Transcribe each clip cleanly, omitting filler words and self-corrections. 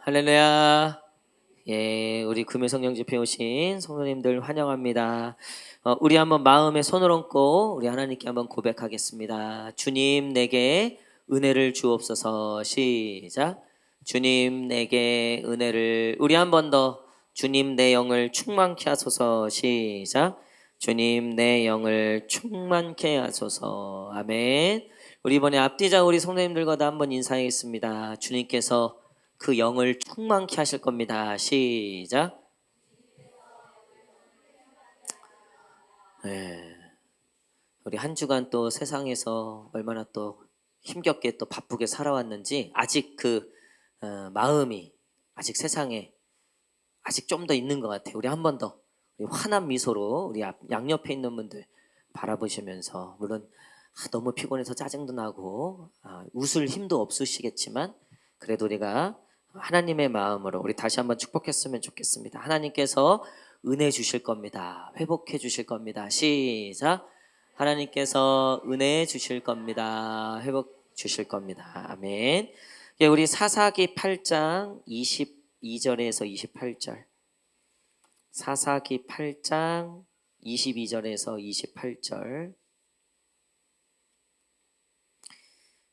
할렐루야. 예, 우리 금요 성령 집회 오신 성도님들 환영합니다. 우리 한번 마음에 손을 얹고 우리 하나님께 한번 고백하겠습니다. 주님 내게 은혜를 주옵소서. 시작. 주님 내게 은혜를. 우리 한 번 더. 주님 내 영을 충만케 하소서. 시작. 주님 내 영을 충만케 하소서. 아멘. 우리 이번에 앞뒤자 우리 성도님들과 다 한번 인사하겠습니다. 주님께서 그 영을 충만케 하실 겁니다. 시작. 네. 우리 한 주간 또 세상에서 얼마나 또 힘겹게 또 바쁘게 살아왔는지 아직 마음이 아직 세상에 아직 좀 더 있는 것 같아요. 우리 한 번 더 환한 미소로 우리 양옆에 있는 분들 바라보시면서 물론 너무 피곤해서 짜증도 나고 웃을 힘도 없으시겠지만 그래도 우리가 하나님의 마음으로 우리 다시 한번 축복했으면 좋겠습니다. 하나님께서 은혜 주실 겁니다. 회복해 주실 겁니다. 시작. 하나님께서 은혜 주실 겁니다. 회복 주실 겁니다. 아멘. 예, 우리 사사기 8장 22절에서 28절. 사사기 8장 22절에서 28절.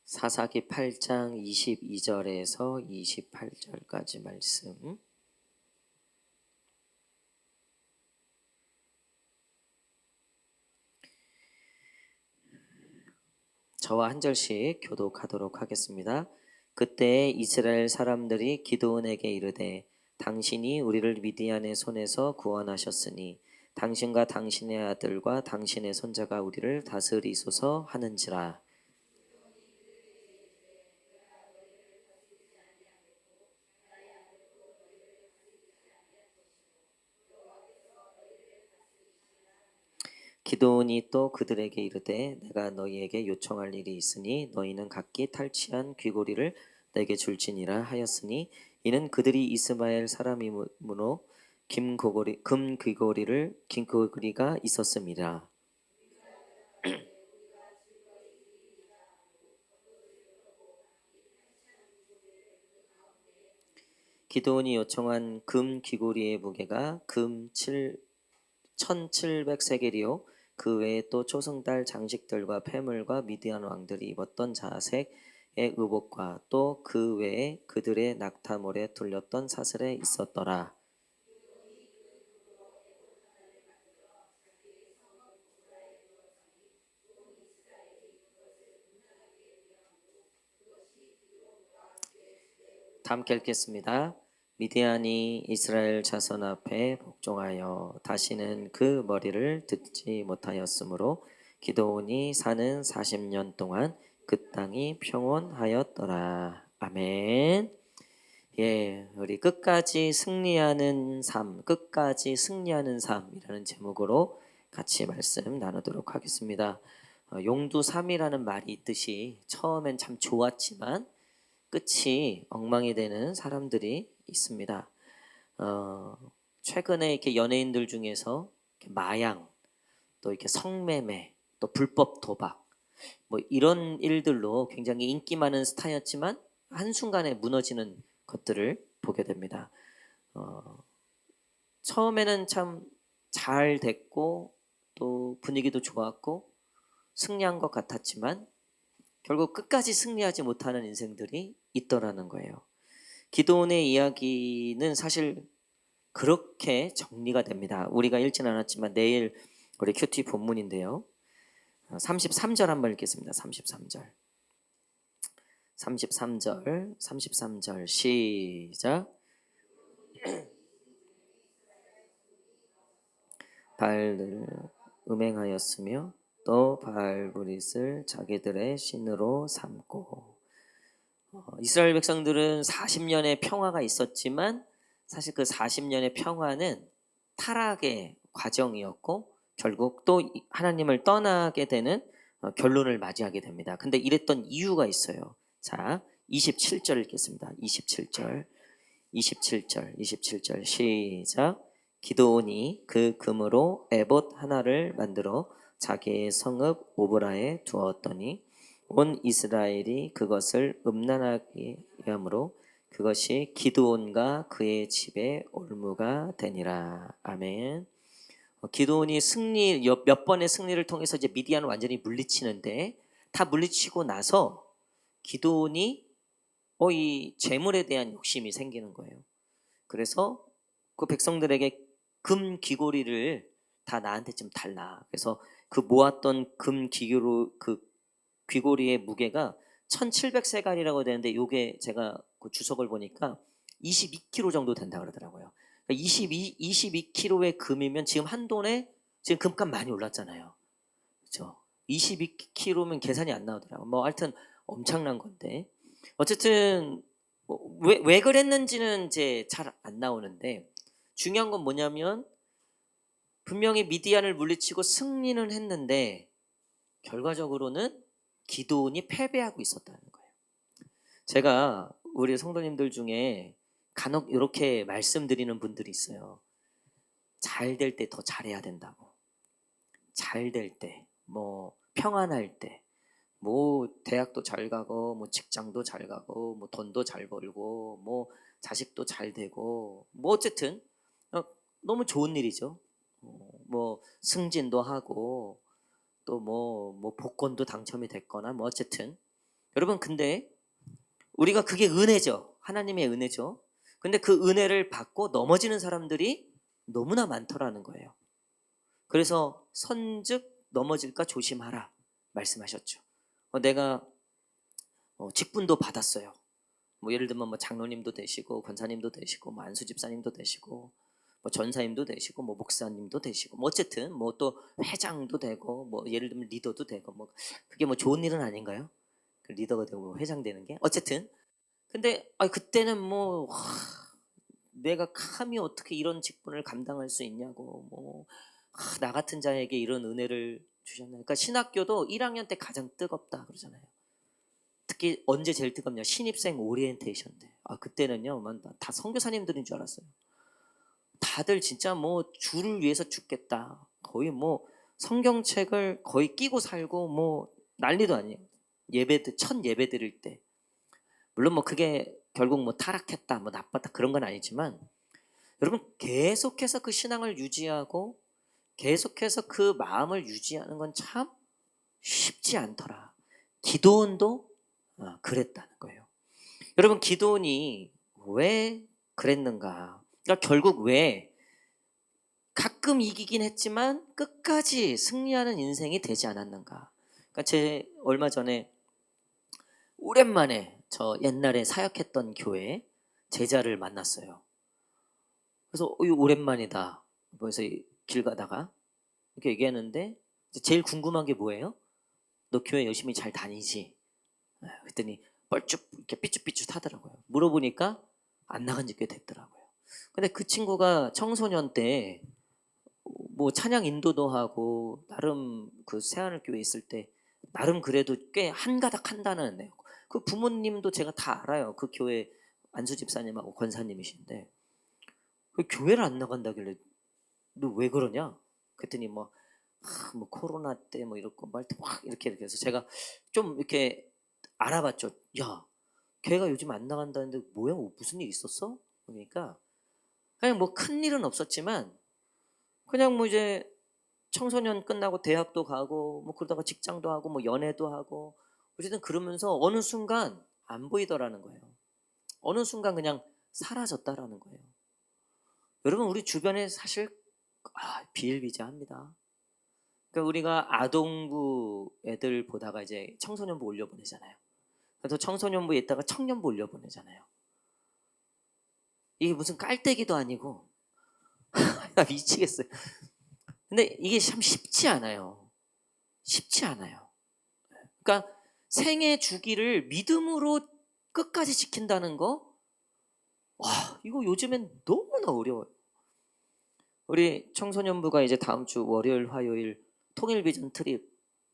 사사기 8장 22절에서 28절까지 말씀. 저와 한 절씩 교독하도록 하겠습니다. 그때 이스라엘 사람들이 기드온에게 이르되 당신이 우리를 미디안의 손에서 구원하셨으니 당신과 당신의 아들과 당신의 손자가 우리를 다스리소서 하는지라. 기드온이 또 그들에게 이르되 내가 너희에게 요청할 일이 있으니 너희는 각기 탈취한 귀고리를 내게 줄지니라 하였으니 이는 그들이 이스마엘 사람이므로 긴 귀고리가 있었음이라. 기드온이 요청한 금 귀고리의 무게가 금 1700세겔이요 그 외에 또 초승달 장식들과 폐물과 미디안 왕들이 입었던 자색의 의복과 또 그 외에 그들의 낙타몰에 둘렸던 사슬에 있었더라. 다 함께 읽겠습니다. 미디안이 이스라엘 자손 앞에 복종하여 다시는 그 머리를 듣지 못하였으므로 기드온이 사는 40년 동안 그 땅이 평온하였더라. 아멘. 예, 우리 끝까지 승리하는 삶, 끝까지 승리하는 삶이라는 제목으로 같이 말씀 나누도록 하겠습니다. 용두삼이라는 말이 있듯이 처음엔 참 좋았지만 끝이 엉망이 되는 사람들이 있습니다. 어, 최근에 이렇게 연예인들 중에서 이렇게 마양, 또 이렇게 성매매, 또 불법 도박, 뭐 이런 일들로 굉장히 인기 많은 스타였지만 한순간에 무너지는 것들을 보게 됩니다. 처음에는 참 잘 됐고 또 분위기도 좋았고 승리한 것 같았지만 결국 끝까지 승리하지 못하는 인생들이 있더라는 거예요. 기도원의 이야기는 사실 그렇게 정리가 됩니다. 우리가 읽지는 않았지만 내일 우리 큐티 본문인데요. 33절 한번 읽겠습니다. 33절. 33절 시작. 바알을 음행하였으며 또 바알브릿을 자기들의 신으로 삼고. 이스라엘 백성들은 40년의 평화가 있었지만 사실 그 40년의 평화는 타락의 과정이었고 결국 또 하나님을 떠나게 되는 결론을 맞이하게 됩니다. 근데 이랬던 이유가 있어요. 자, 27절 읽겠습니다. 27절 시작. 기드온이 그 금으로 에봇 하나를 만들어 자기의 성읍 오브라에 두었더니 온 이스라엘이 그것을 음란하게 함으로 그것이 기드온과 그의 집에 올무가 되니라. 아멘. 기드온이 몇 번의 승리를 통해서 이제 미디안을 완전히 물리치는데, 다 물리치고 나서 기드온이 이 재물에 대한 욕심이 생기는 거예요. 그래서 그 백성들에게 금 귀고리를 다 나한테 좀 달라. 그래서 그 모았던 금 귀고리의 무게가 1700세갈이라고 되는데, 요게 제가 그 주석을 보니까 22kg 정도 된다 그러더라고요. 그러니까 22kg의 금이면 지금 한 돈에 지금 금값 많이 올랐잖아요. 그렇죠? 22kg면 계산이 안 나오더라고요. 뭐 하여튼 엄청난 건데, 어쨌든 왜 그랬는지는 이제 잘 안 나오는데, 중요한 건 뭐냐면 분명히 미디안을 물리치고 승리는 했는데 결과적으로는 기드온이 패배하고 있었다는 거예요. 제가 우리 성도님들 중에 간혹 이렇게 말씀드리는 분들이 있어요. 잘 될 때 더 잘해야 된다고. 잘 될 때, 뭐 평안할 때, 뭐 대학도 잘 가고, 뭐 직장도 잘 가고, 뭐 돈도 잘 벌고, 뭐 자식도 잘 되고, 뭐 어쨌든 너무 좋은 일이죠. 뭐 승진도 하고, 또 뭐 복권도 당첨이 됐거나, 뭐 어쨌든 여러분, 근데 우리가 그게 은혜죠. 하나님의 은혜죠. 근데 그 은혜를 받고 넘어지는 사람들이 너무나 많더라는 거예요. 그래서 선즉 넘어질까 조심하라 말씀하셨죠. 내가 직분도 받았어요. 뭐 예를 들면 뭐 장로님도 되시고, 권사님도 되시고, 뭐 안수 집사님도 되시고, 뭐 전사님도 되시고, 뭐 목사님도 되시고, 뭐 어쨌든 뭐 또 회장도 되고, 뭐 예를 들면 리더도 되고, 뭐 그게 뭐 좋은 일은 아닌가요? 그 리더가 되고 회장 되는 게 어쨌든. 근데 그때는 뭐 내가 감히 어떻게 이런 직분을 감당할 수 있냐고, 뭐 나 같은 자에게 이런 은혜를 주셨나. 그러니까 신학교도 1학년 때 가장 뜨겁다 그러잖아요. 특히 언제 제일 뜨겁냐? 신입생 오리엔테이션 때. 그때는요, 다 선교사님들인 줄 알았어요. 다들 진짜 뭐 주를 위해서 죽겠다. 거의 뭐 성경책을 거의 끼고 살고 뭐 난리도 아니에요. 첫 예배 드릴 때. 물론 뭐 그게 결국 뭐 타락했다, 뭐 나빴다 그런 건 아니지만, 여러분 계속해서 그 신앙을 유지하고 계속해서 그 마음을 유지하는 건 참 쉽지 않더라. 기도원도 그랬다는 거예요. 여러분, 기도원이 왜 그랬는가? 그러니까 결국 왜 가끔 이기긴 했지만 끝까지 승리하는 인생이 되지 않았는가? 그러니까 제 얼마 전에 오랜만에 저 옛날에 사역했던 교회 제자를 만났어요. 그래서 이거 오랜만이다. 그래서 길 가다가 이렇게 얘기하는데, 제일 궁금한 게 뭐예요? 너 교회 열심히 잘 다니지? 그랬더니 뻘쭉 이렇게 삐쭉삐쭉 하더라고요. 물어보니까 안 나간 지 꽤 됐더라고요. 근데 그 친구가 청소년 때 뭐 찬양 인도도 하고, 나름 그 새하늘교회 있을 때 나름 그래도 꽤 한가닥 한다는 애. 그 부모님도 제가 다 알아요. 그 교회 안수 집사님하고 권사님이신데, 그 교회를 안 나간다길래 너 왜 그러냐? 그랬더니 뭐 코로나 때 뭐 이렇고 말 때 확 이렇게 해서 제가 좀 이렇게 알아봤죠. 야, 걔가 요즘 안 나간다는데 뭐야? 무슨 일 있었어? 그러니까 그냥 뭐 큰 일은 없었지만, 그냥 뭐 이제 청소년 끝나고 대학도 가고 뭐 그러다가 직장도 하고 뭐 연애도 하고, 어쨌든 그러면서 어느 순간 안 보이더라는 거예요. 어느 순간 그냥 사라졌다라는 거예요. 여러분, 우리 주변에 사실 비일비재합니다. 그러니까 우리가 아동부 애들 보다가 이제 청소년부 올려보내잖아요. 그래서 청소년부에 있다가 청년부 올려보내잖아요. 이게 무슨 깔때기도 아니고 나 미치겠어요. 근데 이게 참 쉽지 않아요. 쉽지 않아요. 그러니까 생애 주기를 믿음으로 끝까지 지킨다는 거, 이거 요즘엔 너무나 어려워요. 우리 청소년부가 이제 다음 주 월요일, 화요일 통일 비전 트립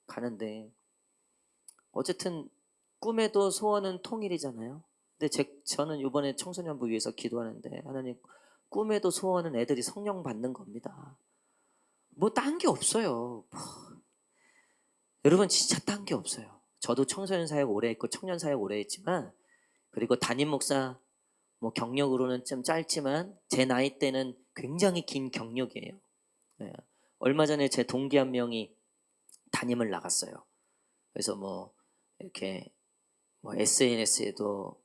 가는데, 어쨌든 꿈에도 소원은 통일이잖아요. 근데 저는 이번에 청소년부 위해서 기도하는데, 하나님, 꿈에도 소원은 애들이 성령 받는 겁니다. 뭐 딴 게 없어요. 여러분, 진짜 딴 게 없어요. 저도 청소년 사역 오래 했고 청년 사역 오래 했지만, 그리고 담임 목사 뭐 경력으로는 좀 짧지만 제 나이 때는 굉장히 긴 경력이에요. 예. 얼마 전에 제 동기 한 명이 담임을 나갔어요. 그래서 뭐 이렇게 뭐 SNS에도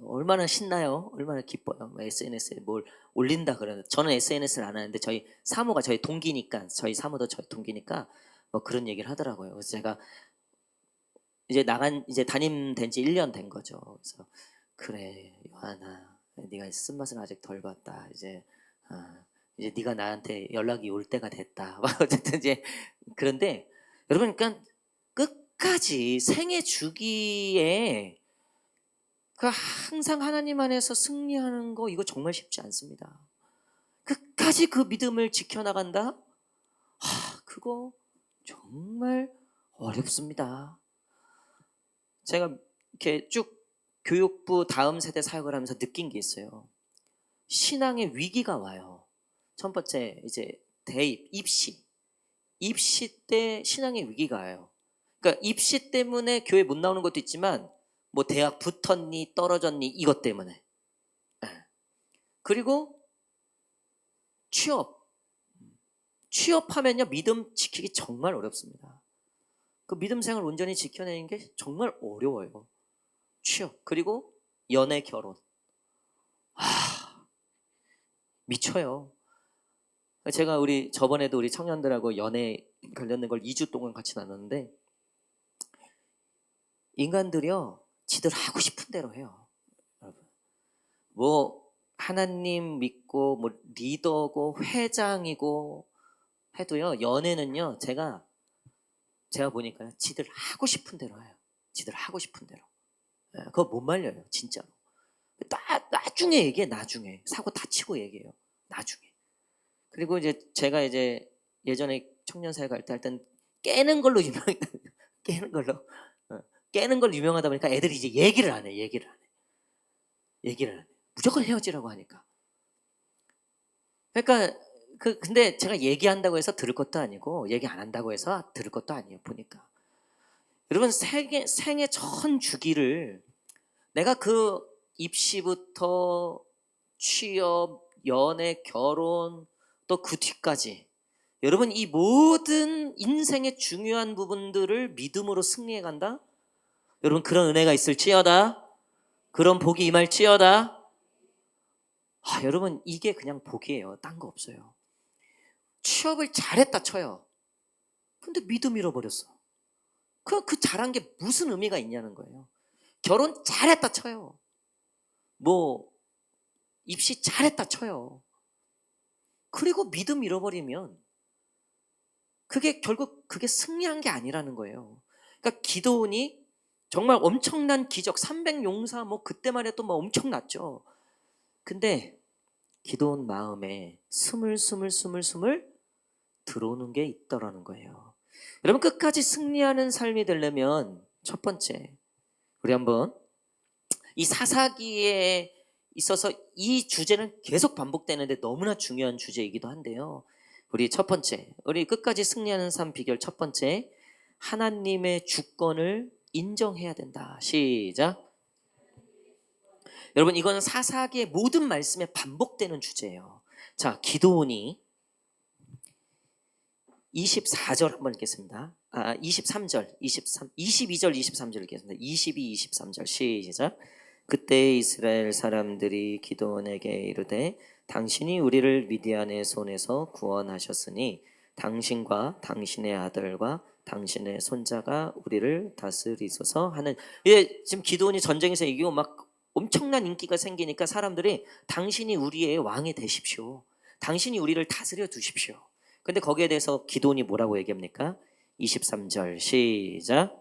얼마나 신나요? 얼마나 기뻐요? 뭐 SNS에 뭘 올린다 그러는데 저는 SNS를 안 하는데 저희 사모가 저희 동기니까 저희 사모도 저희 동기니까 뭐 그런 얘기를 하더라고요. 그래서 제가 이제 담임 된 지 1년 된 거죠. 그래서 그래 요한아 네가 쓴맛은 아직 덜 봤다. 이제 네가 나한테 연락이 올 때가 됐다. 막 어쨌든 이제 그런데 여러분 그러니까 끝까지 생애 주기에 그 항상 하나님 안에서 승리하는 거 이거 정말 쉽지 않습니다. 끝까지 그 믿음을 지켜나간다? 그거 정말 어렵습니다. 제가 이렇게 쭉 교육부 다음 세대 사역을 하면서 느낀 게 있어요. 신앙의 위기가 와요. 첫 번째 이제 대입, 입시 때 신앙의 위기가 와요. 그러니까 입시 때문에 교회 못 나오는 것도 있지만 뭐 대학 붙었니 떨어졌니 이것 때문에. 예. 그리고 취업하면요 믿음 지키기 정말 어렵습니다. 그 믿음 생활 온전히 지켜내는 게 정말 어려워요. 취업 그리고 연애 결혼 미쳐요. 제가 저번에도 우리 청년들하고 연애 관련된 걸 2주 동안 같이 나눴는데 인간들이요 지들 하고 싶은 대로 해요. 여러분 뭐 하나님 믿고 뭐 리더고 회장이고 해도요 연애는요 제가 보니까요 지들 하고 싶은 대로 해요. 지들 하고 싶은 대로. 예, 그거 못 말려요 진짜로. 나중에 얘기해 나중에 사고 다치고 얘기해요 나중에. 그리고 이제 제가 이제 예전에 청년사회 갈 때 할 땐 깨는 걸로 깨는 걸로 깨는 걸로 유명하다 보니까 애들이 이제 얘기를 안 해. 무조건 헤어지라고 하니까. 그러니까 근데 제가 얘기한다고 해서 들을 것도 아니고 얘기 안 한다고 해서 들을 것도 아니에요 보니까. 여러분 생애 전 주기를 내가 그 입시부터 취업, 연애, 결혼 또 그 뒤까지 여러분 이 모든 인생의 중요한 부분들을 믿음으로 승리해 간다? 여러분 그런 은혜가 있을지어다. 그런 복이 임할지어다. 여러분 이게 그냥 복이에요. 딴 거 없어요. 취업을 잘했다 쳐요. 근데 믿음 잃어버렸어. 그 잘한 게 무슨 의미가 있냐는 거예요. 결혼 잘했다 쳐요. 뭐 입시 잘했다 쳐요. 그리고 믿음 잃어버리면 그게 결국 그게 승리한 게 아니라는 거예요. 그러니까 기도원이 정말 엄청난 기적 300용사 뭐 그때만 해도 뭐 엄청났죠. 근데 기도원 마음에 스물 들어오는 게 있더라는 거예요. 여러분 끝까지 승리하는 삶이 되려면 첫 번째 우리 한번 이 사사기에 있어서 이 주제는 계속 반복되는데 너무나 중요한 주제이기도 한데요. 우리 첫 번째, 우리 끝까지 승리하는 삶 비결 첫 번째, 하나님의 주권을 인정해야 된다. 시작. 여러분 이거는 사사기의 모든 말씀에 반복되는 주제예요. 자, 기도원이 24절 한번 읽겠습니다. 23절, 22절, 23절 읽겠습니다. 22, 23절 시작. 그때 이스라엘 사람들이 기도원에게 이르되 당신이 우리를 미디안의 손에서 구원하셨으니 당신과 당신의 아들과 당신의 손자가 우리를 다스리소서 하는. 지금 기도원이 전쟁에서 이기고 막 엄청난 인기가 생기니까 사람들이 당신이 우리의 왕이 되십시오. 당신이 우리를 다스려 두십시오. 근데 거기에 대해서 기도원이 뭐라고 얘기합니까? 23절 시작.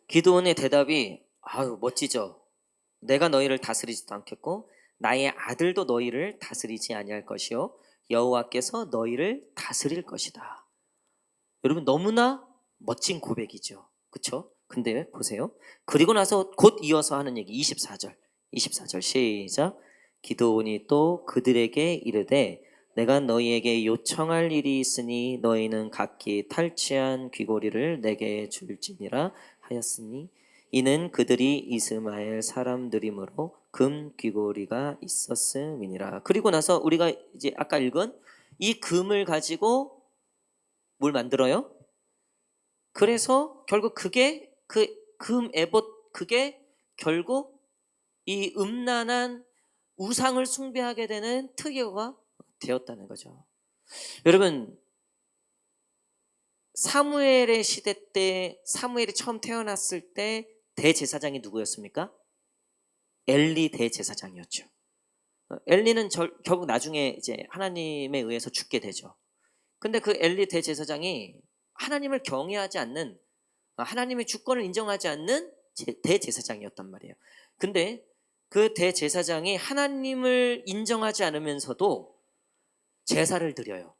기도원의 대답이 아유 멋지죠. 내가 너희를 다스리지도 않겠고 나의 아들도 너희를 다스리지 아니할 것이요 여호와께서 너희를 다스릴 것이다. 여러분 너무나 멋진 고백이죠. 그렇죠? 근데 보세요. 그리고 나서 곧 이어서 하는 얘기 24절 시작. 기도원이 또 그들에게 이르되 내가 너희에게 요청할 일이 있으니 너희는 각기 탈취한 귀고리를 내게 줄지니라 하였으니 이는 그들이 이스마엘 사람들이므로 금 귀고리가 있었음이니라. 그리고 나서 우리가 이제 아까 읽은 이 금을 가지고 뭘 만들어요? 그래서 결국 그게 그 금 에봇 그게 결국 이 음란한 우상을 숭배하게 되는 트리거가 되었다는 거죠. 여러분, 사무엘의 시대 때, 사무엘이 처음 태어났을 때 대제사장이 누구였습니까? 엘리 대제사장이었죠. 엘리는 결국 나중에 이제 하나님에 의해서 죽게 되죠. 근데 그 엘리 대제사장이 하나님을 경외하지 않는, 하나님의 주권을 인정하지 않는 대제사장이었단 말이에요. 근데 그 대제사장이 하나님을 인정하지 않으면서도 제사를 드려요.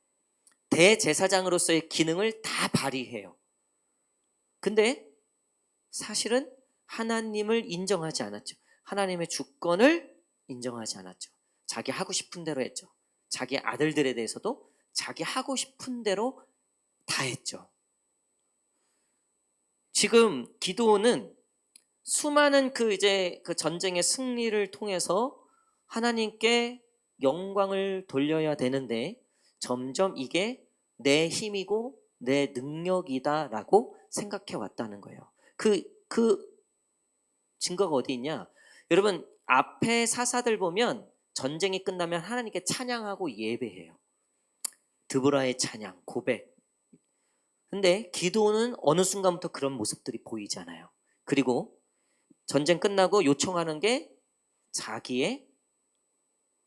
대제사장으로서의 기능을 다 발휘해요. 근데 사실은 하나님을 인정하지 않았죠. 하나님의 주권을 인정하지 않았죠. 자기 하고 싶은 대로 했죠. 자기 아들들에 대해서도 자기 하고 싶은 대로 다 했죠. 지금 기드온은 수많은 그 전쟁의 승리를 통해서 하나님께 영광을 돌려야 되는데 점점 이게 내 힘이고 내 능력이다라고 생각해 왔다는 거예요. 그 증거가 어디 있냐? 여러분, 앞에 사사들 보면 전쟁이 끝나면 하나님께 찬양하고 예배해요. 드보라의 찬양, 고백. 근데 기드온은 어느 순간부터 그런 모습들이 보이잖아요. 그리고 전쟁 끝나고 요청하는 게 자기의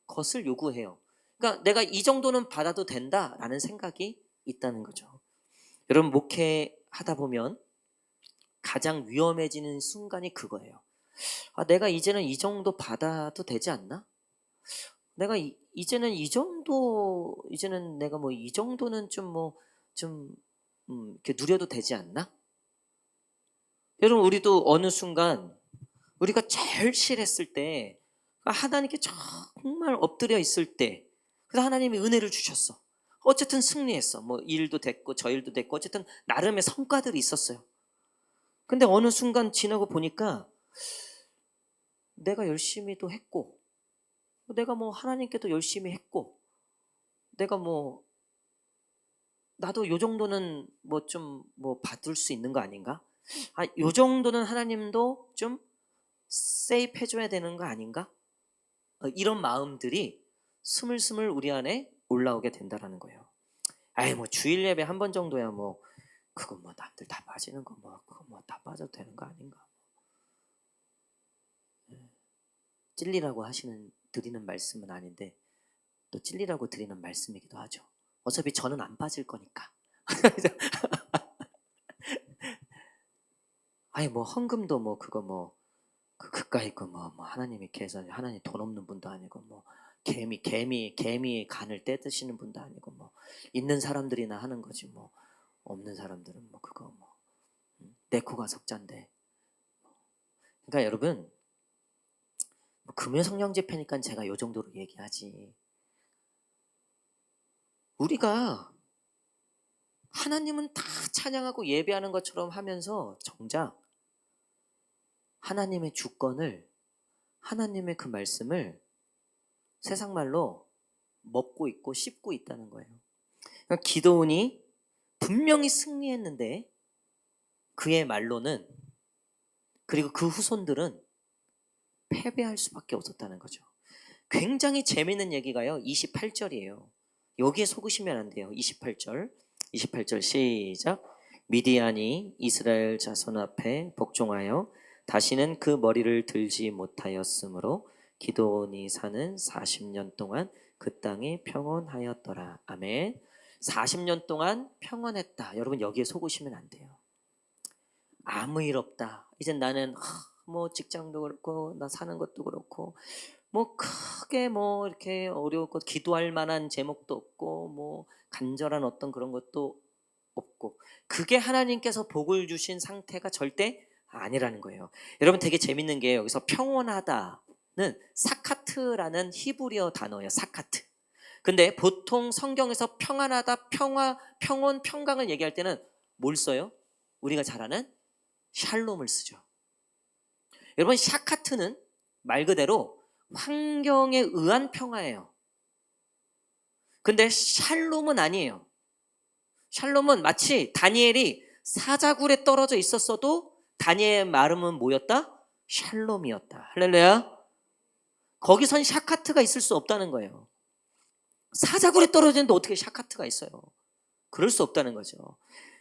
것을 요구해요. 그러니까 내가 이 정도는 받아도 된다라는 생각이 있다는 거죠. 여러분, 목회하다 보면 가장 위험해지는 순간이 그거예요. 내가 이제는 이 정도 받아도 되지 않나? 내가 이제는 이 정도, 이제는 내가 뭐 이 정도는 이렇게 누려도 되지 않나? 여러분, 우리도 어느 순간 우리가 제일 실했을 때, 하나님께 정말 엎드려 있을 때, 그래서 하나님이 은혜를 주셨어. 어쨌든 승리했어. 뭐 일도 됐고 저 일도 됐고 어쨌든 나름의 성과들이 있었어요. 근데 어느 순간 지나고 보니까 내가 열심히도 했고, 내가 뭐 하나님께도 열심히 했고, 내가 뭐 나도 요 정도는 뭐 받을 수 있는 거 아닌가? 요 정도는 하나님도 좀 세이프 해줘야 되는 거 아닌가? 이런 마음들이 스물스물 우리 안에 올라오게 된다라는 거예요. 뭐 주일 예배 한 번 정도야 뭐 그거 뭐 남들 다 빠지는 거 뭐 그거 뭐 다 빠져도 되는 거 아닌가? 찔리라고 드리는 말씀은 아닌데 또 찔리라고 드리는 말씀이기도 하죠. 어차피 저는 안 빠질 거니까. 뭐 헌금도 뭐 그거 뭐 그까이 거 뭐 하나님이 계산 하나님 돈 없는 분도 아니고 뭐 개미 간을 떼드시는 분도 아니고 뭐 있는 사람들이나 하는 거지 뭐 없는 사람들은 뭐 그거 뭐 내 코가 석잔데. 그러니까 여러분, 금요 성령 집회니까 제가 요 정도로 얘기하지. 우리가 하나님은 다 찬양하고 예배하는 것처럼 하면서 정작 하나님의 주권을, 하나님의 그 말씀을 세상 말로 먹고 있고 씹고 있다는 거예요. 그러니까 기드온이 분명히 승리했는데 그의 말로는, 그리고 그 후손들은 패배할 수밖에 없었다는 거죠. 굉장히 재미있는 얘기가요. 28절이에요. 여기에 속으시면 안 돼요. 28절 시작. 미디안이 이스라엘 자손 앞에 복종하여 다시는 그 머리를 들지 못하였으므로 기드온이 사는 40년 동안 그 땅이 평온하였더라. 아멘. 40년 동안 평온했다. 여러분, 여기에 속으시면 안 돼요. 아무 일 없다. 이제 나는 뭐 직장도 그렇고 나 사는 것도 그렇고 뭐 크게 뭐 이렇게 어려웠고 기도할 만한 제목도 없고 뭐 간절한 어떤 그런 것도 없고, 그게 하나님께서 복을 주신 상태가 절대 아니라는 거예요. 여러분, 되게 재밌는 게 여기서 평온하다는 사카트라는 히브리어 단어예요. 사카트. 근데 보통 성경에서 평안하다, 평화, 평온, 평강을 얘기할 때는 뭘 써요? 우리가 잘 아는 샬롬을 쓰죠. 여러분, 샤카트는 말 그대로 환경에 의한 평화예요. 근데 샬롬은 아니에요. 샬롬은 마치 다니엘이 사자굴에 떨어져 있었어도 다니엘의 마음은 뭐였다? 샬롬이었다. 할렐루야. 거기선 샤카트가 있을 수 없다는 거예요. 사자굴에 떨어지는데 어떻게 샤카트가 있어요? 그럴 수 없다는 거죠.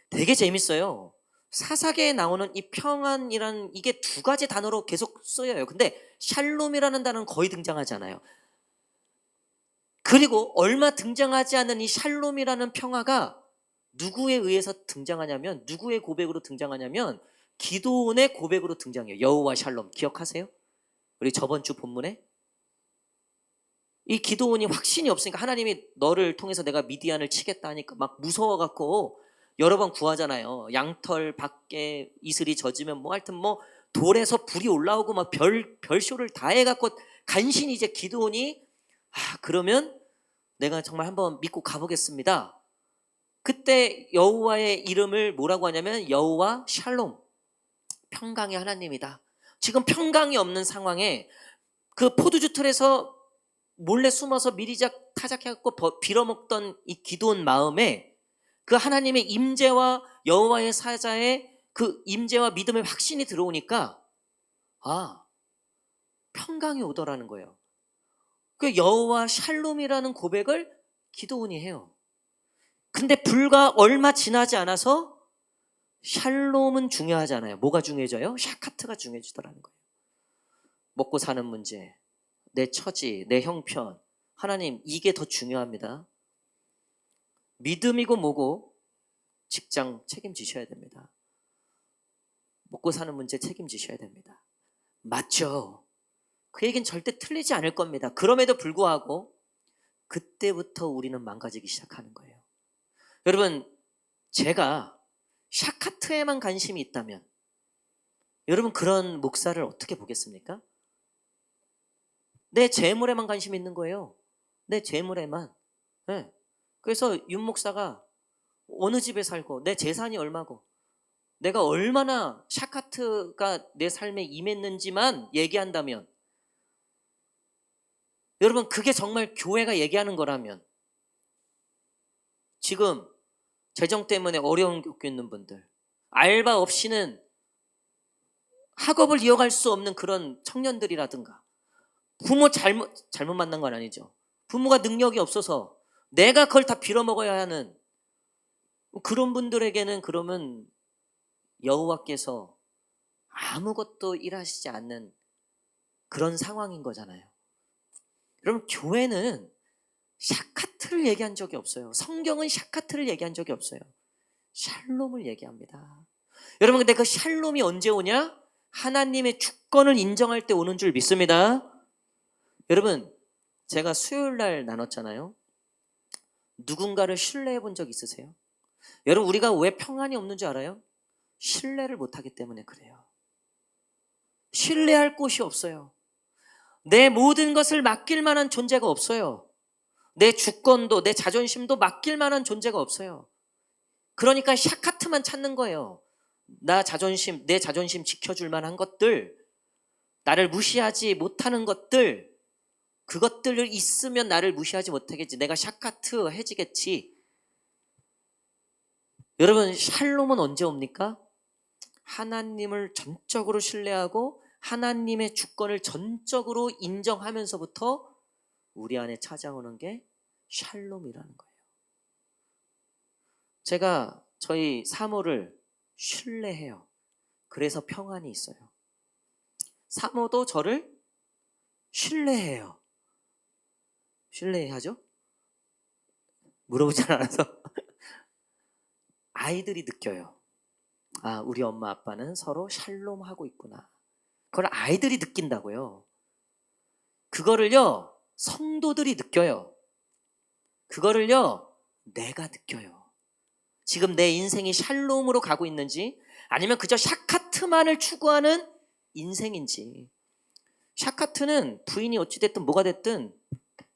되게 재밌어요. 사사기에 나오는 이 평안이라는 이게 두 가지 단어로 계속 쓰여요. 근데 샬롬이라는 단어는 거의 등장하지 않아요. 그리고 얼마 등장하지 않은 이 샬롬이라는 평화가 누구에 의해서 등장하냐면, 누구의 고백으로 등장하냐면 기도원의 고백으로 등장해요. 여호와 샬롬 기억하세요? 우리 저번 주 본문에 이 기도원이 확신이 없으니까 하나님이 너를 통해서 내가 미디안을 치겠다 하니까 막 무서워갖고 여러 번 구하잖아요. 양털 밖에 이슬이 젖으면 뭐 하여튼 뭐 돌에서 불이 올라오고 막 별쇼를 다 해갖고 간신히 이제 기도원이 그러면 내가 정말 한번 믿고 가보겠습니다. 그때 여호와의 이름을 뭐라고 하냐면 여호와 샬롬, 평강의 하나님이다. 지금 평강이 없는 상황에 그 포도주 틀에서 몰래 숨어서 미리작 타작해갖고 빌어먹던 이 기도원 마음에 그 하나님의 임재와 여호와의 사자의 그 임재와 믿음의 확신이 들어오니까 평강이 오더라는 거예요. 그 여호와 샬롬이라는 고백을 기도원이 해요. 근데 불과 얼마 지나지 않아서 샬롬은 중요하잖아요. 뭐가 중요해져요? 샤카트가 중요해지더라는 거예요. 먹고 사는 문제, 내 처지, 내 형편, 하나님 이게 더 중요합니다. 믿음이고 뭐고 직장 책임지셔야 됩니다. 먹고 사는 문제 책임지셔야 됩니다. 맞죠? 그 얘기는 절대 틀리지 않을 겁니다. 그럼에도 불구하고 그때부터 우리는 망가지기 시작하는 거예요. 여러분, 제가 샤카트에만 관심이 있다면 여러분 그런 목사를 어떻게 보겠습니까? 내 재물에만 관심이 있는 거예요. 내 재물에만. 네. 그래서 윤 목사가 어느 집에 살고 내 재산이 얼마고 내가 얼마나 샤카트가 내 삶에 임했는지만 얘기한다면, 여러분 그게 정말 교회가 얘기하는 거라면, 지금 재정 때문에 어려움 겪고 있는 분들, 알바 없이는 학업을 이어갈 수 없는 그런 청년들이라든가, 부모 잘못 만난 건 아니죠. 부모가 능력이 없어서 내가 그걸 다 빌어먹어야 하는 그런 분들에게는 그러면 여호와께서 아무것도 일하시지 않는 그런 상황인 거잖아요. 여러분, 교회는 샤카트를 얘기한 적이 없어요. 성경은 샤카트를 얘기한 적이 없어요. 샬롬을 얘기합니다. 여러분, 근데 그 샬롬이 언제 오냐? 하나님의 주권을 인정할 때 오는 줄 믿습니다. 여러분, 제가 수요일 날 나눴잖아요. 누군가를 신뢰해 본 적 있으세요? 여러분, 우리가 왜 평안이 없는 줄 알아요? 신뢰를 못하기 때문에 그래요. 신뢰할 곳이 없어요. 내 모든 것을 맡길 만한 존재가 없어요. 내 주권도 내 자존심도 맡길 만한 존재가 없어요. 그러니까 샤카트만 찾는 거예요. 내 자존심 지켜줄 만한 것들, 나를 무시하지 못하는 것들, 그것들을 있으면 나를 무시하지 못하겠지. 내가 샤카트 해지겠지. 여러분, 샬롬은 언제 옵니까? 하나님을 전적으로 신뢰하고 하나님의 주권을 전적으로 인정하면서부터 우리 안에 찾아오는 게 샬롬이라는 거예요. 제가 저희 사모를 신뢰해요. 그래서 평안이 있어요. 사모도 저를 신뢰해요. 신뢰하죠? 물어보지 않아서. 아이들이 느껴요. 우리 엄마 아빠는 서로 샬롬하고 있구나. 그걸 아이들이 느낀다고요. 그거를요, 성도들이 느껴요. 그거를요, 내가 느껴요. 지금 내 인생이 샬롬으로 가고 있는지, 아니면 그저 샤카트만을 추구하는 인생인지. 샤카트는 부인이 어찌됐든 뭐가 됐든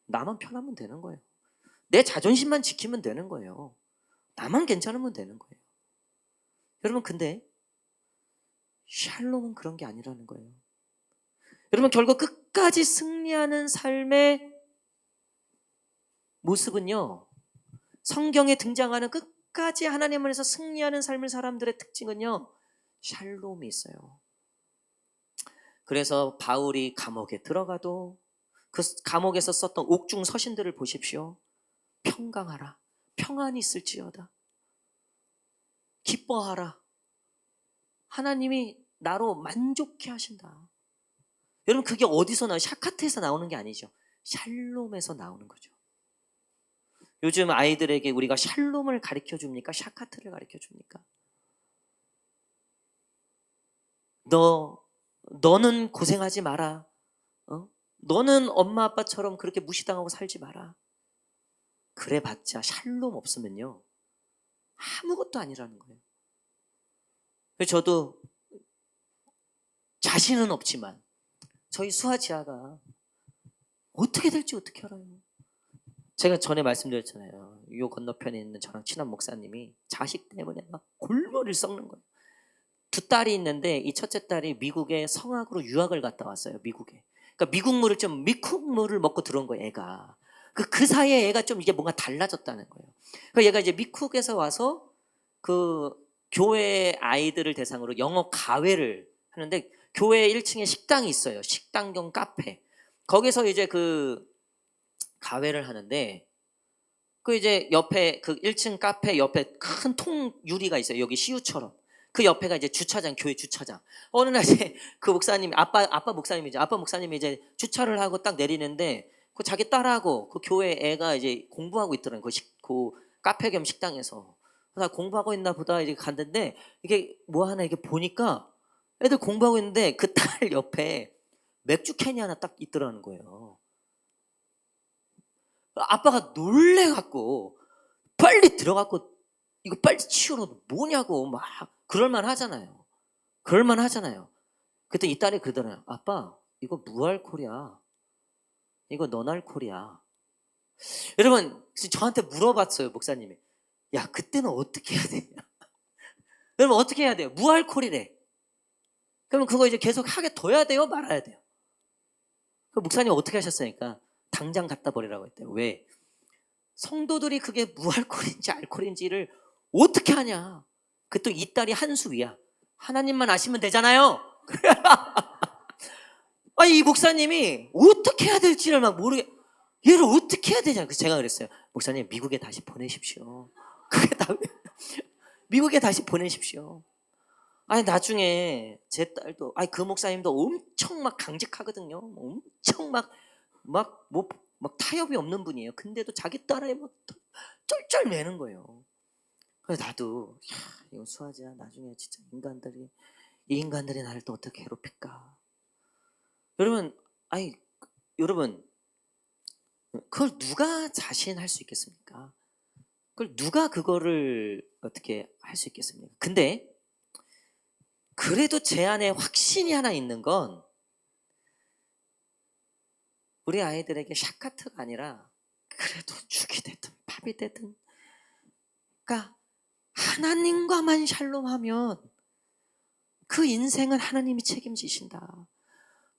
나만 편하면 되는 거예요. 내 자존심만 지키면 되는 거예요. 나만 괜찮으면 되는 거예요. 여러분, 근데 샬롬은 그런 게 아니라는 거예요. 여러분, 결국 끝까지 승리하는 삶의 모습은요, 성경에 등장하는 끝까지 하나님 안에서 승리하는 삶을 사람들의 특징은요, 샬롬이 있어요. 그래서 바울이 감옥에 들어가도 그 감옥에서 썼던 옥중 서신들을 보십시오. 평강하라, 평안이 있을지어다, 기뻐하라, 하나님이 나로 만족해 하신다. 여러분, 그게 어디서 나와요? 샤카트에서 나오는 게 아니죠. 샬롬에서 나오는 거죠. 요즘 아이들에게 우리가 샬롬을 가르쳐 줍니까? 샤카트를 가르쳐 줍니까? 너는 고생하지 마라. 너는 엄마 아빠처럼 그렇게 무시당하고 살지 마라. 그래봤자 샬롬 없으면요, 아무것도 아니라는 거예요. 그래서 저도 자신은 없지만 저희 수아지아가 어떻게 될지 어떻게 알아요? 제가 전에 말씀드렸잖아요. 요 건너편에 있는 저랑 친한 목사님이 자식 때문에 막 골머리를 썩는 거예요. 두 딸이 있는데 이 첫째 딸이 미국에 성악으로 유학을 갔다 왔어요. 미국에. 그러니까 미국물을 먹고 들어온 거예요, 애가. 그 사이에 애가 좀 이게 뭔가 달라졌다는 거예요. 그러니까 얘가 이제 미국에서 와서 그 교회 아이들을 대상으로 영어 가회를 하는데, 교회 1층에 식당이 있어요. 식당 겸 카페. 거기서 이제 그 가회를 하는데, 그 이제 옆에 그 1층 카페 옆에 큰 통 유리가 있어요. 여기 CU처럼. 그 옆에가 이제 주차장, 교회 주차장. 어느 날 이제 그 목사님이, 아빠 목사님이죠. 아빠 목사님이 이제 주차를 하고 딱 내리는데, 그 자기 딸하고 그 교회 애가 이제 공부하고 있더라고요. 그 카페 겸 식당에서. 그래서 공부하고 있나 보다 이렇게 갔는데, 이게 뭐 하나 이렇게 보니까 애들 공부하고 있는데 그 딸 옆에 맥주 캔이 하나 딱 있더라는 거예요. 아빠가 놀래갖고 빨리 들어갖고 이거 빨리 치우러, 뭐냐고 막 그럴만 하잖아요. 그때 이 딸이 그러더라고요. 아빠, 이거 무알콜이야. 이거 너날콜이야. 여러분, 저한테 물어봤어요, 목사님이. 야, 그때는 어떻게 해야 되냐? 여러분, 어떻게 해야 돼요? 무알콜이래. 그러면 그거 이제 계속 하게 둬야 돼요? 말아야 돼요? 그 목사님 어떻게 하셨으니까 당장 갖다 버리라고 했대요. 왜? 성도들이 그게 무알콜인지 알콜인지를 어떻게 하냐? 그 또 이 딸이 한 수 위야. 하나님만 아시면 되잖아요. 아니, 이 목사님이 어떻게 해야 될지를 막 모르게, 얘를 어떻게 해야 되냐. 그래서 제가 그랬어요. 목사님, 미국에 다시 보내십시오. 그게 다 미국에 다시 보내십시오. 아니, 나중에 제 딸도, 아니, 그 목사님도 엄청 막 강직하거든요. 엄청 막 타협이 없는 분이에요. 근데도 자기 딸에 막 쩔쩔 매는 거예요. 그래서 나도, 야, 이거 수아지야, 나중에 진짜 이 인간들이 나를 또 어떻게 괴롭힐까. 여러분, 그걸 누가 자신할 수 있겠습니까? 그걸 누가 그거를 어떻게 할 수 있겠습니까? 근데 그래도 제 안에 확신이 하나 있는 건, 우리 아이들에게 샤카트가 아니라 그래도 죽이 되든 밥이 되든, 그러니까 하나님과만 샬롬하면 그 인생은 하나님이 책임지신다.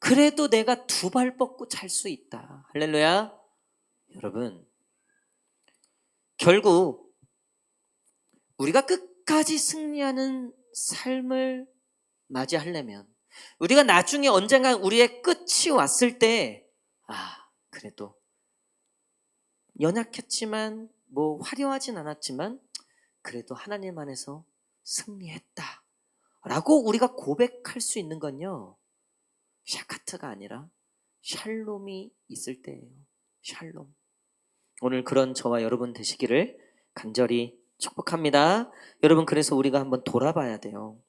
그래도 내가 두 발 뻗고 잘 수 있다. 할렐루야. 여러분, 결국 우리가 끝까지 승리하는 삶을 맞이하려면, 우리가 나중에 언젠가 우리의 끝이 왔을 때, 그래도 연약했지만 뭐 화려하진 않았지만 그래도 하나님 안에서 승리했다 라고 우리가 고백할 수 있는 건요, 샤카트가 아니라 샬롬이 있을 때예요. 샬롬. 오늘 그런 저와 여러분 되시기를 간절히 축복합니다. 여러분, 그래서 우리가 한번 돌아봐야 돼요.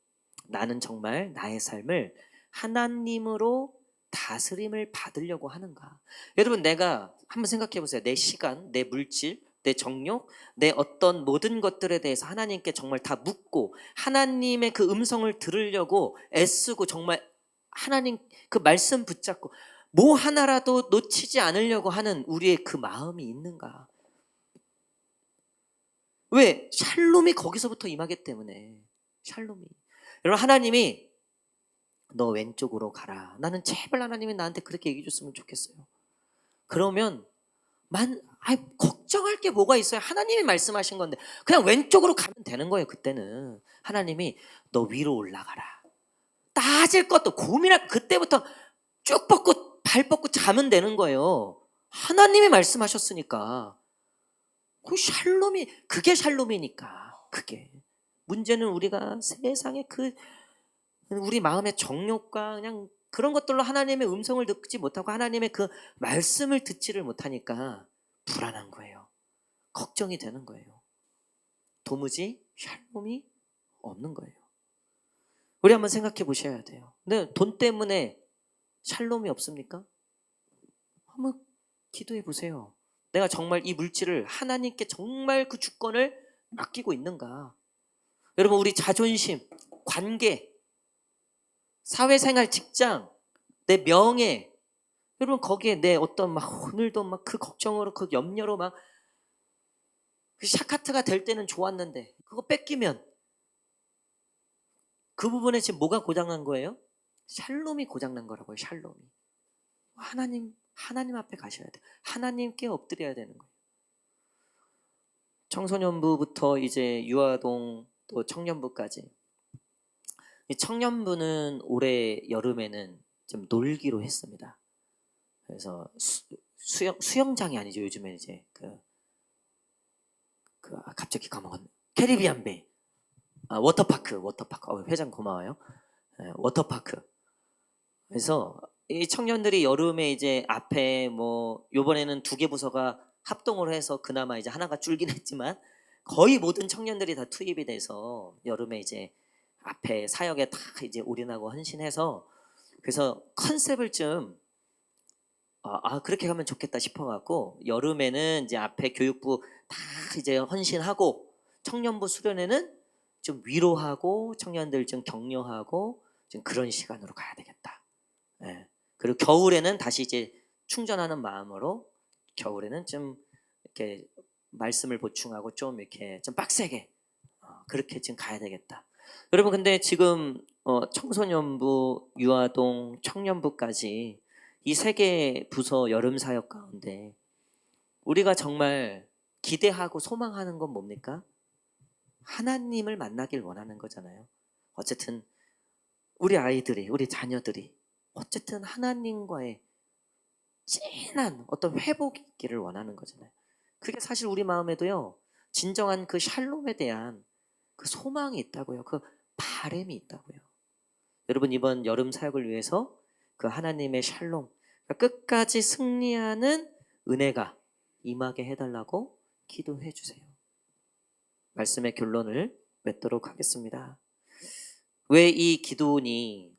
나는 정말 나의 삶을 하나님으로 다스림을 받으려고 하는가? 여러분, 내가 한번 생각해 보세요. 내 시간, 내 물질, 내 정욕, 내 어떤 모든 것들에 대해서 하나님께 정말 다 묻고 하나님의 그 음성을 들으려고 애쓰고 정말 하나님 그 말씀 붙잡고 뭐 하나라도 놓치지 않으려고 하는 우리의 그 마음이 있는가? 왜? 샬롬이 거기서부터 임하기 때문에. 샬롬이. 여러분, 하나님이 너 왼쪽으로 가라. 나는 제발 하나님이 나한테 그렇게 얘기해 줬으면 좋겠어요. 그러면 걱정할 게 뭐가 있어요? 하나님이 말씀하신 건데 그냥 왼쪽으로 가면 되는 거예요. 그때는 하나님이 너 위로 올라가라. 따질 것도 고민할 그때부터 쭉 뻗고 발 뻗고 자면 되는 거예요. 하나님이 말씀하셨으니까. 그 샬롬이 그게 샬롬이니까. 그게 문제는 우리가 세상에 우리 마음의 정욕과 그냥 그런 것들로 하나님의 음성을 듣지 못하고 하나님의 그 말씀을 듣지를 못하니까 불안한 거예요. 걱정이 되는 거예요. 도무지 샬롬이 없는 거예요. 우리 한번 생각해 보셔야 돼요. 근데 돈 때문에 샬롬이 없습니까? 한번 기도해 보세요. 내가 정말 이 물질을 하나님께 정말 그 주권을 맡기고 있는가? 여러분, 우리 자존심, 관계, 사회생활, 직장, 내 명예, 여러분 거기에 내 어떤 오늘도 그 걱정으로 그 염려로 그 샤카트가 될 때는 좋았는데 그거 뺏기면 그 부분에 지금 뭐가 고장난 거예요? 샬롬이 고장난 거라고요. 샬롬이. 하나님 앞에 가셔야 돼요. 하나님께 엎드려야 되는 거예요. 청소년부부터 이제 유아동 또 청년부까지. 이 청년부는 올해 여름에는 좀 놀기로 했습니다. 그래서 수영장이 아니죠. 요즘에 이제 갑자기 까먹었네. 캐리비안 베이. 워터파크. 회장 고마워요. 네, 워터파크. 그래서 이 청년들이 여름에 이제 앞에 요번에는 2개 부서가 합동을 해서 그나마 이제 하나가 줄긴 했지만 거의 모든 청년들이 다 투입이 돼서 여름에 이제 앞에 사역에 다 이제 올인하고 헌신해서 그래서 컨셉을 좀 그렇게 가면 좋겠다 싶어갖고 여름에는 이제 앞에 교육부 다 이제 헌신하고 청년부 수련회는 좀 위로하고 청년들 좀 격려하고 좀 그런 시간으로 가야 되겠다. 예. 그리고 겨울에는 다시 이제 충전하는 마음으로 겨울에는 좀 이렇게 말씀을 보충하고 좀 이렇게 좀 빡세게 그렇게 지금 가야 되겠다. 여러분, 근데 지금 청소년부, 유아동, 청년부까지 이 3개 부서 여름 사역 가운데 우리가 정말 기대하고 소망하는 건 뭡니까? 하나님을 만나길 원하는 거잖아요. 어쨌든 우리 아이들이, 우리 자녀들이 어쨌든 하나님과의 진한 어떤 회복이 있기를 원하는 거잖아요. 그게 사실 우리 마음에도요, 진정한 그 샬롬에 대한 그 소망이 있다고요. 그 바람이 있다고요. 여러분, 이번 여름 사역을 위해서 그 하나님의 샬롬, 끝까지 승리하는 은혜가 임하게 해달라고 기도해 주세요. 말씀의 결론을 맺도록 하겠습니다. 왜 이 기도원이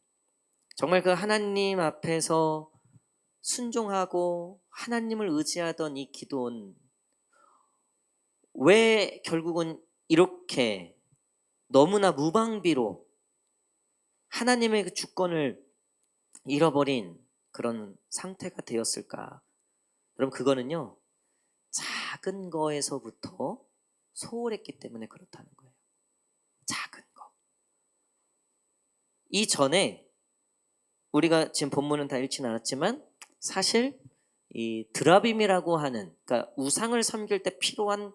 정말 그 하나님 앞에서 순종하고 하나님을 의지하던 이 기도원, 왜 결국은 이렇게 너무나 무방비로 하나님의 그 주권을 잃어버린 그런 상태가 되었을까? 여러분, 그거는요, 작은 거에서부터 소홀했기 때문에 그렇다는 거예요. 작은 거. 이전에 우리가 지금 본문은 다 읽진 않았지만 사실 이 드라빔이라고 하는, 그러니까 우상을 섬길 때 필요한,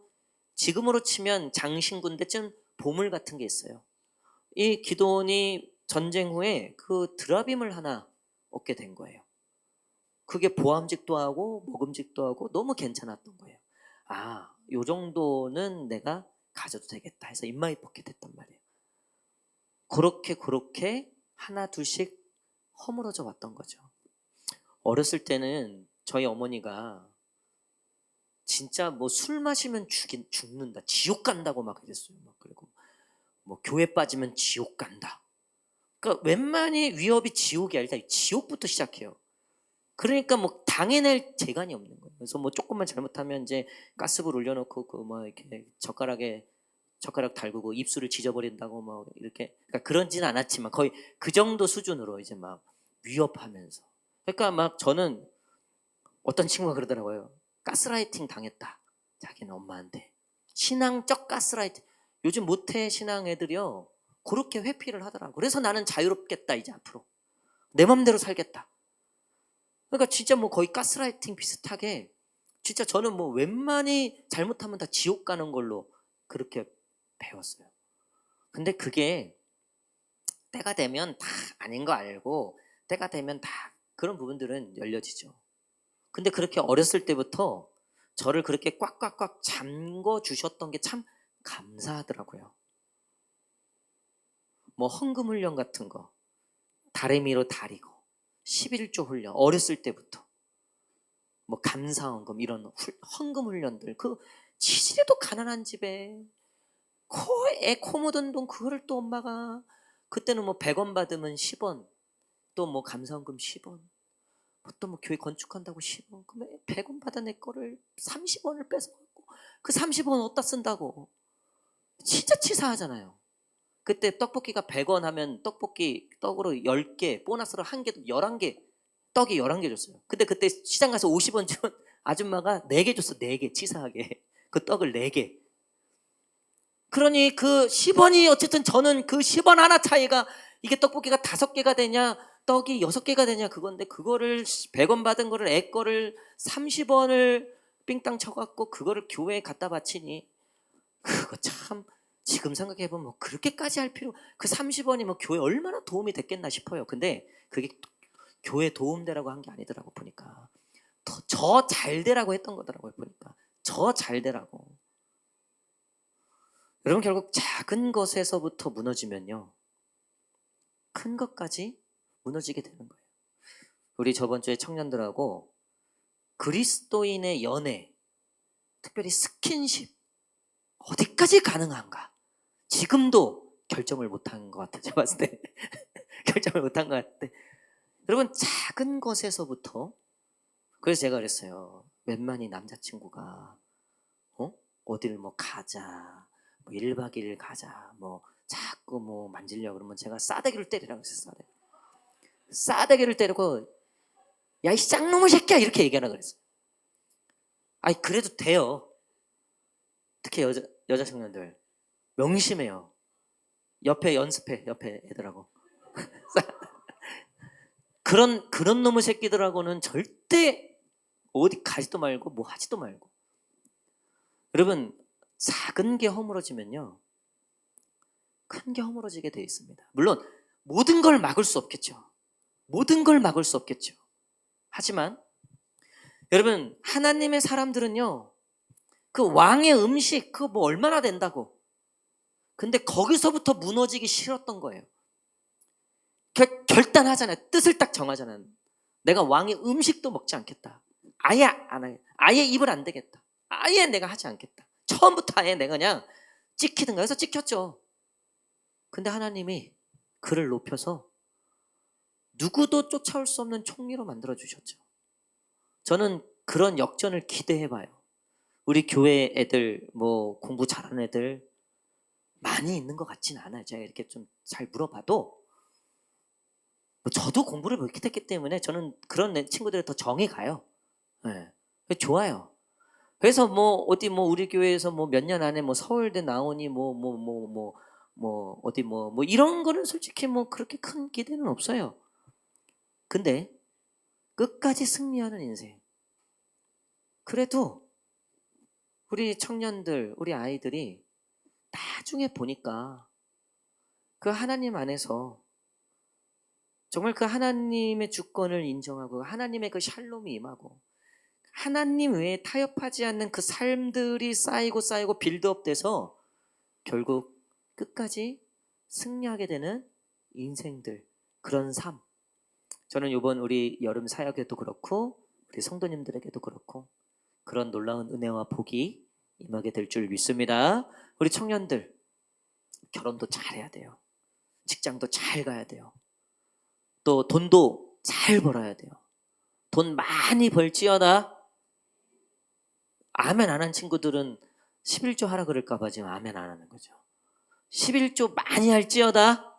지금으로 치면 장신구인데 좀 보물 같은 게 있어요. 이 기도원이 전쟁 후에 그 드라빔을 하나 얻게 된 거예요. 그게 보암직도 하고 먹음직도 하고 너무 괜찮았던 거예요. 요 정도는 내가 가져도 되겠다 해서 입마이 포켓 했단 말이에요. 그렇게 하나 둘씩 허물어져 왔던 거죠. 어렸을 때는 저희 어머니가 진짜 술 마시면 죽는다, 지옥 간다고 막 그랬어요. 그리고 교회 빠지면 지옥 간다. 그러니까 웬만히 위협이 지옥이야. 일단 지옥부터 시작해요. 그러니까 당해낼 재간이 없는 거예요. 그래서 조금만 잘못하면 이제 가스불 올려놓고 이렇게 젓가락 달구고 입술을 지져버린다고 이렇게, 그러니까 그런지는 않았지만 거의 그 정도 수준으로 이제 위협하면서. 그러니까 저는 어떤 친구가 그러더라고요. 가스라이팅 당했다. 자기는 엄마한테. 신앙적 가스라이팅. 요즘 모태 신앙 애들이요 그렇게 회피를 하더라고. 그래서 나는 자유롭겠다 이제 앞으로 내 맘대로 살겠다. 그러니까 진짜 뭐 거의 가스라이팅 비슷하게 진짜 저는 뭐 웬만히 잘못하면 다 지옥 가는 걸로 그렇게 배웠어요. 근데 그게 때가 되면 다 아닌 거 알고 때가 되면 다 그런 부분들은 열려지죠. 근데 그렇게 어렸을 때부터 저를 그렇게 꽉꽉꽉 잠궈 주셨던 게 참 감사하더라고요. 뭐 헌금 훈련 같은 거 다리미로 다리고 11조 훈련 어렸을 때부터 뭐 감사헌금 이런 헌금 훈련들 그 치질이도 가난한 집에 코에 코 묻은 돈 그거를 또 엄마가 그때는 뭐 100원 받으면 10원 또 뭐 감사헌금 10원 또 뭐 교회 건축한다고 10원 그러면 100원 받은 애 거를 30원을 뺏어갖고 그 30원 어디다 쓴다고 진짜 치사하잖아요. 그때 떡볶이가 100원 하면 떡볶이 떡으로 10개 보너스로 1개도 11개 떡이 11개 줬어요. 근데 그때 시장 가서 50원 준 아줌마가 4개 줬어. 4개 치사하게 그 떡을 4개. 그러니 그 10원이 어쨌든 저는 그 10원 하나 차이가 이게 떡볶이가 5개가 되냐 떡이 6개가 되냐 그건데 그거를 100원 받은 거를 애 거를 30원을 삥땅 쳐갖고 그거를 교회에 갖다 바치니 그거 참 지금 생각해보면 뭐 그렇게까지 할 필요 그 30원이 뭐 교회 얼마나 도움이 됐겠나 싶어요. 근데 그게 교회 도움되라고 한 게 아니더라고 보니까 저 잘되라고 했던 거더라고요. 보니까 저 잘되라고. 여러분 결국 작은 것에서부터 무너지면요 큰 것까지 무너지게 되는 거예요. 우리 저번 주에 청년들하고 그리스도인의 연애 특별히 스킨십 어디까지 가능한가 지금도 결정을 못한 것 같아요. 제가 봤을 때 결정을 못한 것 같은데 여러분 작은 것에서부터 그래서 제가 그랬어요. 웬만히 남자친구가 어디를 뭐 가자 뭐 1박 2일 가자 뭐 자꾸 뭐 만지려고 그러면 제가 싸대기를 때리라고 했어요. 싸대기를 때리고 야 이 쌍놈의 새끼야 이렇게 얘기하라 그랬어요. 아니 그래도 돼요. 특히 여자 청년들 명심해요. 옆에 연습해 옆에 애들하고 그런 놈의 새끼들하고는 절대 어디 가지도 말고 뭐 하지도 말고. 여러분 작은 게 허물어지면요 큰 게 허물어지게 돼 있습니다. 물론 모든 걸 막을 수 없겠죠. 모든 걸 막을 수 없겠죠. 하지만 여러분 하나님의 사람들은요 그 왕의 음식 그거 뭐 얼마나 된다고 근데 거기서부터 무너지기 싫었던 거예요. 결단하잖아요. 뜻을 딱 정하잖아요. 내가 왕의 음식도 먹지 않겠다. 아예 안 해. 아예 입을 안 대겠다. 아예 내가 하지 않겠다. 처음부터 아예 내가 그냥 찍히든가 해서 찍혔죠. 근데 하나님이 그를 높여서 누구도 쫓아올 수 없는 총리로 만들어 주셨죠. 저는 그런 역전을 기대해 봐요. 우리 교회 애들 뭐 공부 잘하는 애들 많이 있는 것 같진 않아요. 제가 이렇게 좀 잘 물어봐도 뭐 저도 공부를 못했기 때문에 저는 그런 친구들이 더 정이 가요. 네. 좋아요. 그래서 뭐 어디 뭐 우리 교회에서 뭐 몇 년 안에 뭐 서울대 나오니 뭐 어디 뭐 이런 거는 솔직히 뭐 그렇게 큰 기대는 없어요. 근데 끝까지 승리하는 인생. 그래도 우리 청년들, 우리 아이들이 나중에 보니까 그 하나님 안에서 정말 그 하나님의 주권을 인정하고 하나님의 그 샬롬이 임하고 하나님 외에 타협하지 않는 그 삶들이 쌓이고 빌드업돼서 결국 끝까지 승리하게 되는 인생들 그런 삶 저는 이번 우리 여름 사역에도 그렇고 우리 성도님들에게도 그렇고 그런 놀라운 은혜와 복이 임하게 될 줄 믿습니다. 우리 청년들 결혼도 잘해야 돼요. 직장도 잘 가야 돼요. 또 돈도 잘 벌어야 돼요. 돈 많이 벌지어다 아멘 안 한 친구들은 11조 하라 그럴까 봐 지금 아멘 안 하는 거죠. 11조 많이 할지어다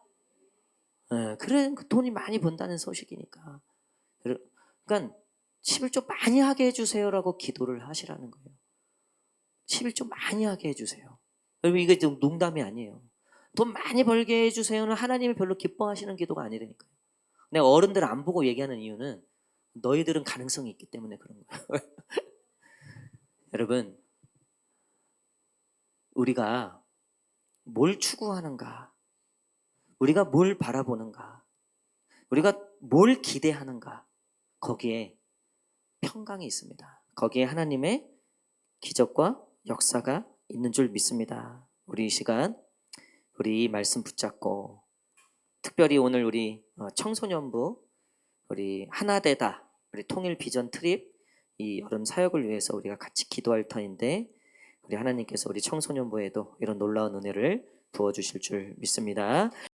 그래 돈이 많이 번다는 소식이니까 그러니까 11조 많이 하게 해주세요라고 기도를 하시라는 거예요. 11 좀 많이 하게 해주세요. 여러분 이게 좀 농담이 아니에요. 돈 많이 벌게 해주세요는 하나님이 별로 기뻐하시는 기도가 아니라니까요. 내가 어른들 안 보고 얘기하는 이유는 너희들은 가능성이 있기 때문에 그런 거예요. 여러분 우리가 뭘 추구하는가, 우리가 뭘 바라보는가, 우리가 뭘 기대하는가, 거기에 평강이 있습니다. 거기에 하나님의 기적과 역사가 있는 줄 믿습니다. 우리 이 시간 우리 이 말씀 붙잡고 특별히 오늘 우리 청소년부 우리 하나되다 우리 통일 비전 트립 이 여름 사역을 위해서 우리가 같이 기도할 터인데 우리 하나님께서 우리 청소년부에도 이런 놀라운 은혜를 부어주실 줄 믿습니다.